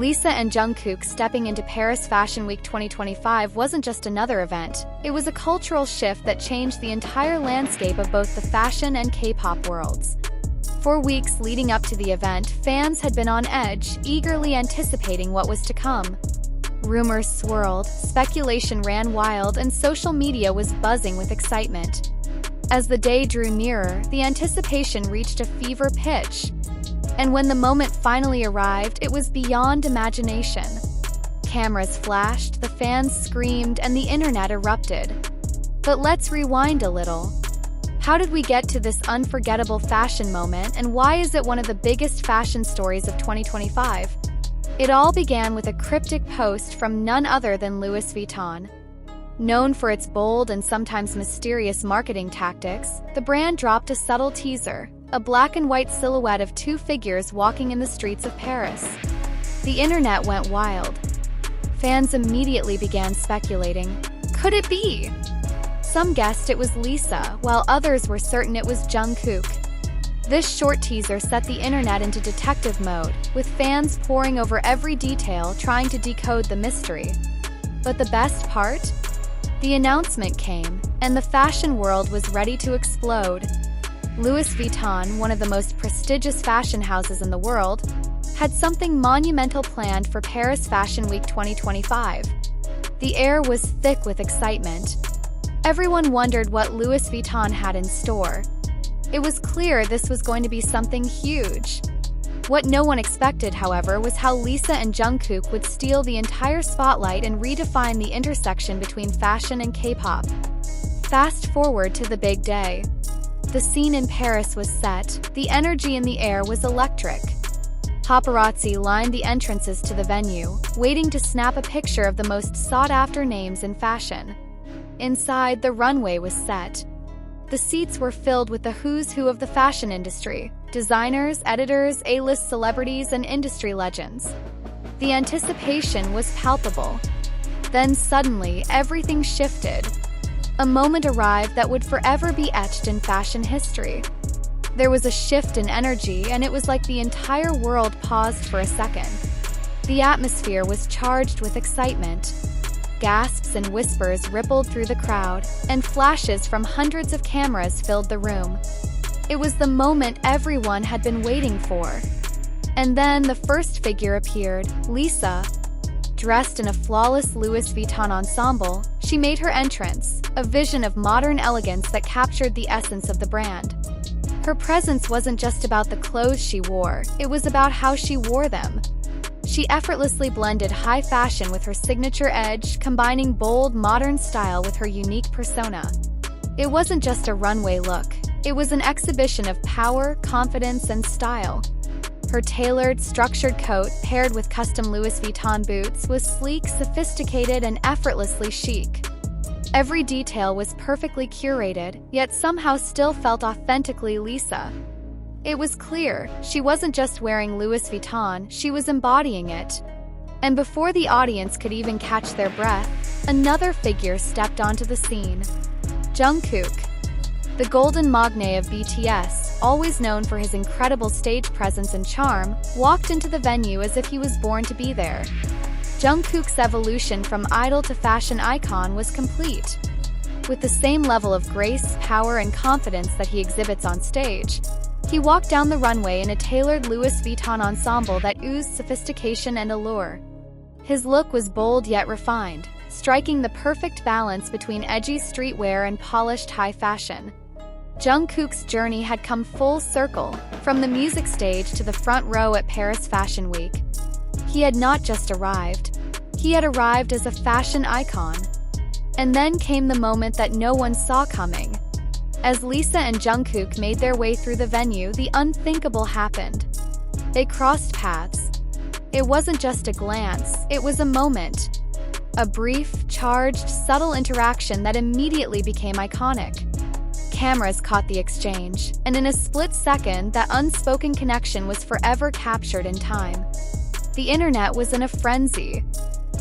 Lisa and Jungkook stepping into Paris Fashion Week 2025 wasn't just another event, it was a cultural shift that changed the entire landscape of both the fashion and K-pop worlds. For weeks leading up to the event, fans had been on edge, eagerly anticipating what was to come. Rumors swirled, speculation ran wild, and social media was buzzing with excitement. As the day drew nearer, the anticipation reached a fever pitch. And when the moment finally arrived, it was beyond imagination. Cameras flashed, the fans screamed, and the internet erupted. But let's rewind a little. How did we get to this unforgettable fashion moment, and why is it one of the biggest fashion stories of 2025? It all began with a cryptic post from none other than Louis Vuitton. Known for its bold and sometimes mysterious marketing tactics, the brand dropped a subtle teaser, a black and white silhouette of two figures walking in the streets of Paris. The internet went wild. Fans immediately began speculating. Could it be? Some guessed it was Lisa, while others were certain it was Jungkook. This short teaser set the internet into detective mode, with fans poring over every detail trying to decode the mystery. But the best part? The announcement came, and the fashion world was ready to explode. Louis Vuitton, one of the most prestigious fashion houses in the world, had something monumental planned for Paris Fashion Week 2025. The air was thick with excitement. Everyone wondered what Louis Vuitton had in store. It was clear this was going to be something huge. What no one expected, however, was how Lisa and Jungkook would steal the entire spotlight and redefine the intersection between fashion and K-pop. Fast forward to the big day. The scene in Paris was set, the energy in the air was electric. Paparazzi lined the entrances to the venue, waiting to snap a picture of the most sought-after names in fashion. Inside, the runway was set. The seats were filled with the who's who of the fashion industry: designers, editors, A-list celebrities, and industry legends. The anticipation was palpable. Then suddenly, everything shifted. A moment arrived that would forever be etched in fashion history. There was a shift in energy, and it was like the entire world paused for a second. The atmosphere was charged with excitement. Gasps and whispers rippled through the crowd, and flashes from hundreds of cameras filled the room. It was the moment everyone had been waiting for. And then the first figure appeared, Lisa. Dressed in a flawless Louis Vuitton ensemble, she made her entrance, a vision of modern elegance that captured the essence of the brand. Her presence wasn't just about the clothes she wore, it was about how she wore them. She effortlessly blended high fashion with her signature edge, combining bold, modern style with her unique persona. It wasn't just a runway look, it was an exhibition of power, confidence, and style. Her tailored, structured coat, paired with custom Louis Vuitton boots, was sleek, sophisticated, and effortlessly chic. Every detail was perfectly curated, yet somehow still felt authentically Lisa. It was clear, she wasn't just wearing Louis Vuitton, she was embodying it. And before the audience could even catch their breath, another figure stepped onto the scene. Jungkook. The golden magne of BTS, always known for his incredible stage presence and charm, walked into the venue as if he was born to be there. Jungkook's evolution from idol to fashion icon was complete. With the same level of grace, power, and confidence that he exhibits on stage, he walked down the runway in a tailored Louis Vuitton ensemble that oozed sophistication and allure. His look was bold yet refined, striking the perfect balance between edgy streetwear and polished high fashion. Jungkook's journey had come full circle, from the music stage to the front row at Paris Fashion Week. He had not just arrived, he had arrived as a fashion icon. And then came the moment that no one saw coming. As Lisa and Jungkook made their way through the venue, the unthinkable happened. They crossed paths. It wasn't just a glance, it was a moment. A brief, charged, subtle interaction that immediately became iconic. Cameras caught the exchange, and in a split second, that unspoken connection was forever captured in time. The internet was in a frenzy.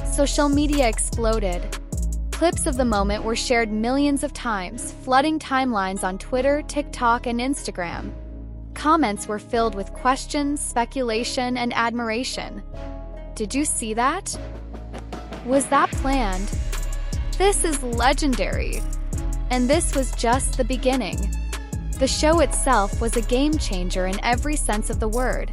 Social media exploded. Clips of the moment were shared millions of times, flooding timelines on Twitter, TikTok, and Instagram. Comments were filled with questions, speculation, and admiration. Did you see that? Was that planned? This is legendary. And this was just the beginning. The show itself was a game changer in every sense of the word.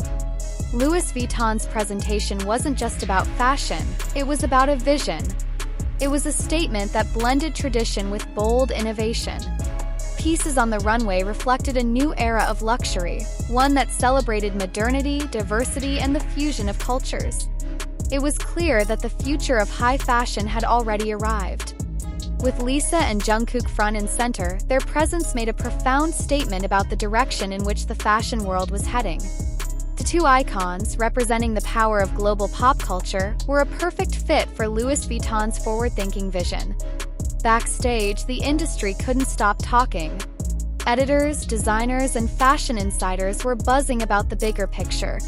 Louis Vuitton's presentation wasn't just about fashion, it was about a vision. It was a statement that blended tradition with bold innovation. Pieces on the runway reflected a new era of luxury, one that celebrated modernity, diversity, and the fusion of cultures. It was clear that the future of high fashion had already arrived. With Lisa and Jungkook front and center, their presence made a profound statement about the direction in which the fashion world was heading. The two icons, representing the power of global pop culture, were a perfect fit for Louis Vuitton's forward-thinking vision. Backstage, the industry couldn't stop talking. Editors, designers, and fashion insiders were buzzing about the bigger picture.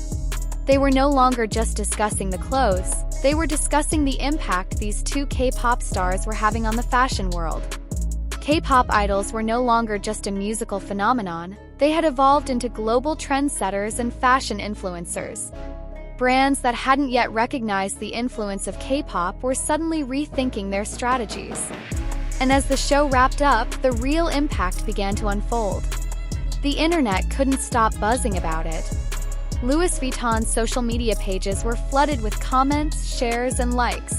They were no longer just discussing the clothes, they were discussing the impact these two K-pop stars were having on the fashion world. K-pop idols were no longer just a musical phenomenon, they had evolved into global trendsetters and fashion influencers. Brands that hadn't yet recognized the influence of K-pop were suddenly rethinking their strategies. And as the show wrapped up, the real impact began to unfold. The internet couldn't stop buzzing about it. Louis Vuitton's social media pages were flooded with comments, shares, and likes.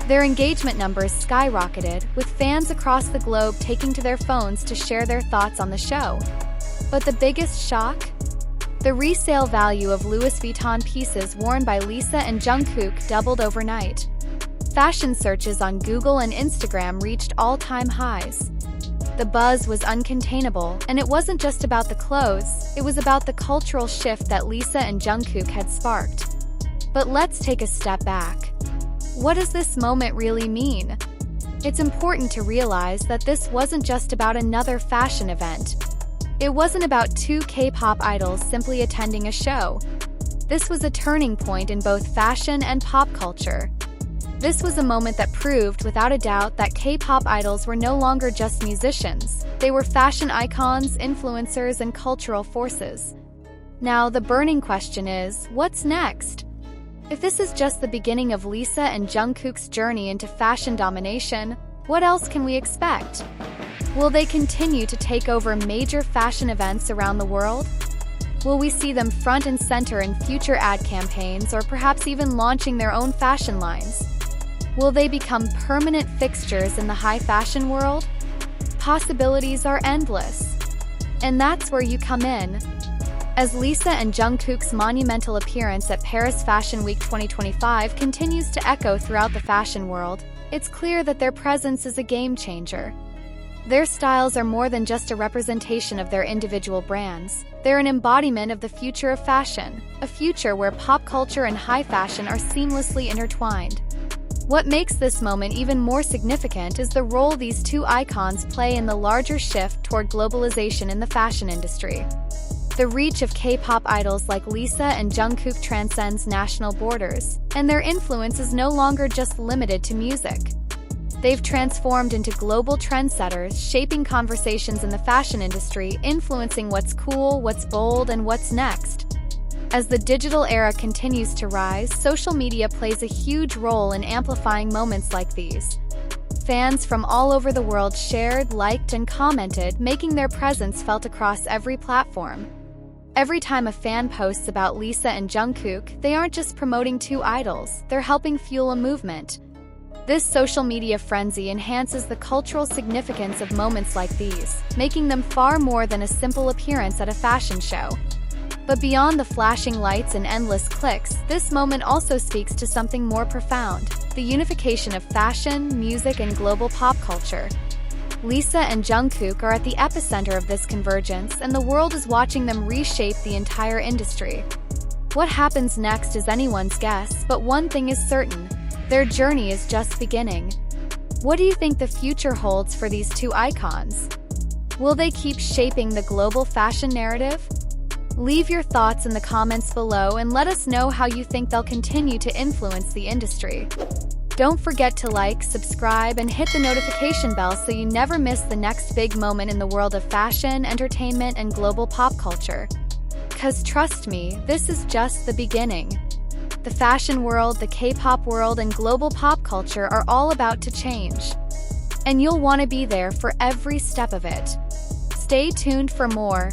Their engagement numbers skyrocketed, with fans across the globe taking to their phones to share their thoughts on the show. But the biggest shock? The resale value of Louis Vuitton pieces worn by Lisa and Jungkook doubled overnight. Fashion searches on Google and Instagram reached all-time highs. The buzz was uncontainable, and it wasn't just about the clothes, it was about the cultural shift that Lisa and Jungkook had sparked. But let's take a step back. What does this moment really mean? It's important to realize that this wasn't just about another fashion event. It wasn't about two K-pop idols simply attending a show. This was a turning point in both fashion and pop culture. This was a moment that proved without a doubt that K-pop idols were no longer just musicians. They were fashion icons, influencers, and cultural forces. Now, the burning question is, what's next? If this is just the beginning of Lisa and Jungkook's journey into fashion domination, what else can we expect? Will they continue to take over major fashion events around the world? Will we see them front and center in future ad campaigns or perhaps even launching their own fashion lines? Will they become permanent fixtures in the high fashion world? Possibilities are endless. And that's where you come in. As Lisa and Jungkook's monumental appearance at Paris Fashion Week 2025 continues to echo throughout the fashion world, it's clear that their presence is a game changer. Their styles are more than just a representation of their individual brands. They're an embodiment of the future of fashion, a future where pop culture and high fashion are seamlessly intertwined. What makes this moment even more significant is the role these two icons play in the larger shift toward globalization in the fashion industry. The reach of K-pop idols like Lisa and Jungkook transcends national borders, and their influence is no longer just limited to music. They've transformed into global trendsetters, shaping conversations in the fashion industry, influencing what's cool, what's bold, and what's next. As the digital era continues to rise, social media plays a huge role in amplifying moments like these. Fans from all over the world shared, liked, and commented, making their presence felt across every platform. Every time a fan posts about Lisa and Jungkook, they aren't just promoting two idols, they're helping fuel a movement. This social media frenzy enhances the cultural significance of moments like these, making them far more than a simple appearance at a fashion show. But beyond the flashing lights and endless clicks, this moment also speaks to something more profound: the unification of fashion, music, and global pop culture. Lisa and Jungkook are at the epicenter of this convergence, and the world is watching them reshape the entire industry. What happens next is anyone's guess, but one thing is certain: their journey is just beginning. What do you think the future holds for these two icons? Will they keep shaping the global fashion narrative? Leave your thoughts in the comments below and let us know how you think they'll continue to influence the industry. Don't forget to like, subscribe, and hit the notification bell so you never miss the next big moment in the world of fashion, entertainment, and global pop culture. 'Cause trust me, this is just the beginning. The fashion world, the K-pop world, and global pop culture are all about to change. And you'll want to be there for every step of it. Stay tuned for more